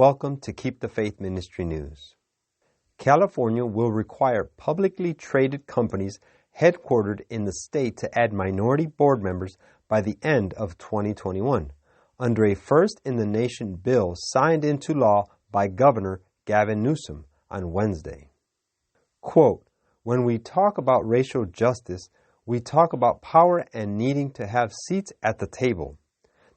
Welcome to Keep the Faith Ministry News. California will require publicly traded companies headquartered in the state to add minority board members by the end of 2021, under a first-in-the-nation bill signed into law by Governor Gavin Newsom on Wednesday. Quote, "When we talk about racial justice, we talk about power and needing to have seats at the table,"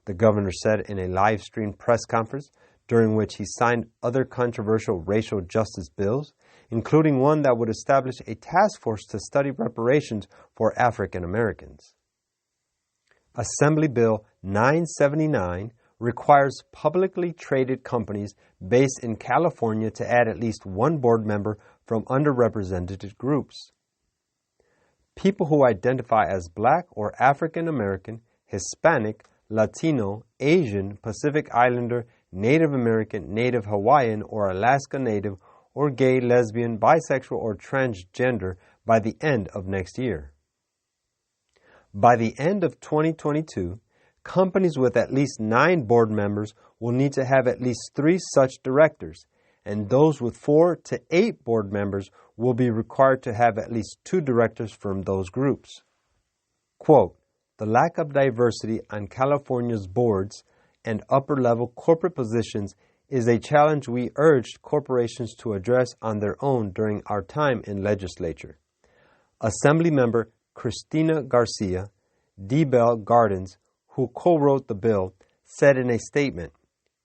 the governor said in a live-streamed press conference during which he signed other controversial racial justice bills, including one that would establish a task force to study reparations for African Americans. Assembly Bill 979 requires publicly traded companies based in California to add at least one board member from underrepresented groups. People who identify as Black or African American, Hispanic, Latino, Asian, Pacific Islander, Native American, Native Hawaiian, or Alaska Native, or gay, lesbian, bisexual, or transgender by the end of next year. By the end of 2022, companies with at least 9 board members will need to have at least 3 such directors, and those with 4 to 8 board members will be required to have at least 2 directors from those groups. Quote, "The lack of diversity on California's boards and upper-level corporate positions is a challenge we urged corporations to address on their own during our time in legislature," Assemblymember Cristina Garcia, DeBell Gardens, who co-wrote the bill, said in a statement,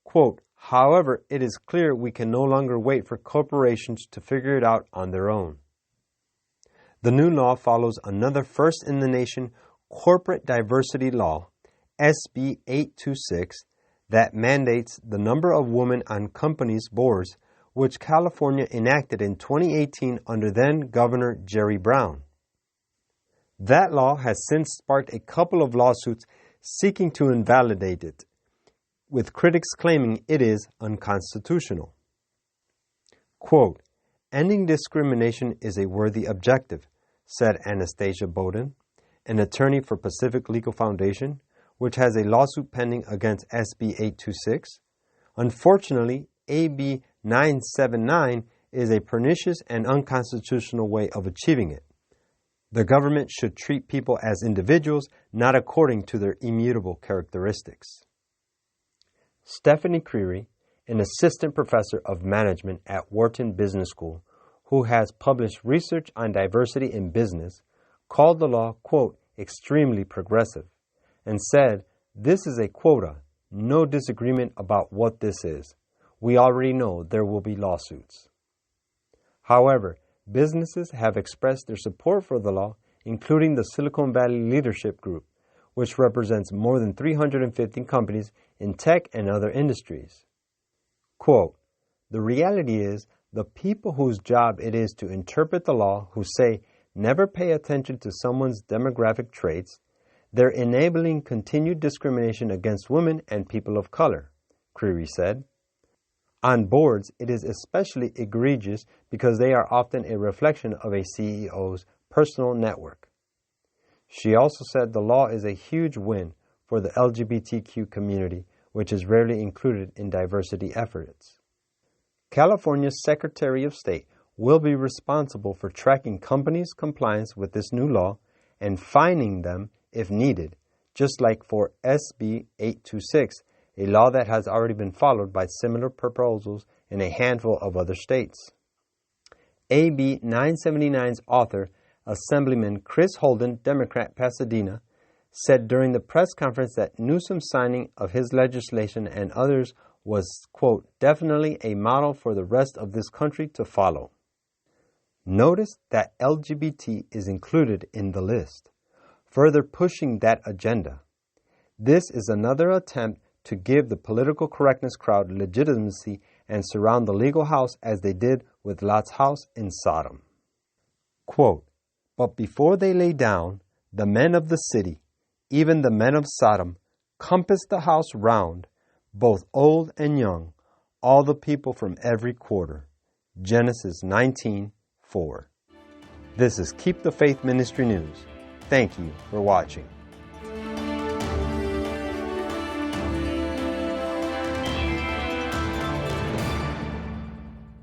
quote, "However, it is clear we can no longer wait for corporations to figure it out on their own." The new law follows another first-in-the-nation corporate diversity law, SB 826, that mandates the number of women on companies' boards, which California enacted in 2018 under then-Governor Jerry Brown. That law has since sparked a couple of lawsuits seeking to invalidate it, with critics claiming it is unconstitutional. Quote, "Ending discrimination is a worthy objective," said Anastasia Bowden, an attorney for Pacific Legal Foundation, which has a lawsuit pending against SB 826. Unfortunately, AB 979 is a pernicious and unconstitutional way of achieving it. The government should treat people as individuals, not according to their immutable characteristics. Stephanie Creary, an assistant professor of management at Wharton Business School, who has published research on diversity in business, called the law, quote, "extremely progressive," and said, "This is a quota, no disagreement about what this is. We already know there will be lawsuits." However, businesses have expressed their support for the law, including the Silicon Valley Leadership Group, which represents more than 350 companies in tech and other industries. Quote, "The reality is, the people whose job it is to interpret the law who say, never pay attention to someone's demographic traits, they're enabling continued discrimination against women and people of color," Creary said. On boards, it is especially egregious because they are often a reflection of a CEO's personal network. She also said the law is a huge win for the LGBTQ community, which is rarely included in diversity efforts. California's Secretary of State will be responsible for tracking companies' compliance with this new law and fining them if needed, just like for SB 826, a law that has already been followed by similar proposals in a handful of other states. AB 979's author, Assemblyman Chris Holden, Democrat, Pasadena, said during the press conference that Newsom's signing of his legislation and others was, quote, "definitely a model for the rest of this country to follow." Notice that LGBT is included in the list, further pushing that agenda. This is another attempt to give the political correctness crowd legitimacy and surround the legal house as they did with Lot's house in Sodom. Quote, "But before they lay down, the men of the city, even the men of Sodom, compassed the house round, both old and young, all the people from every quarter." Genesis 19:4. This is Keep the Faith Ministry News. Thank you for watching.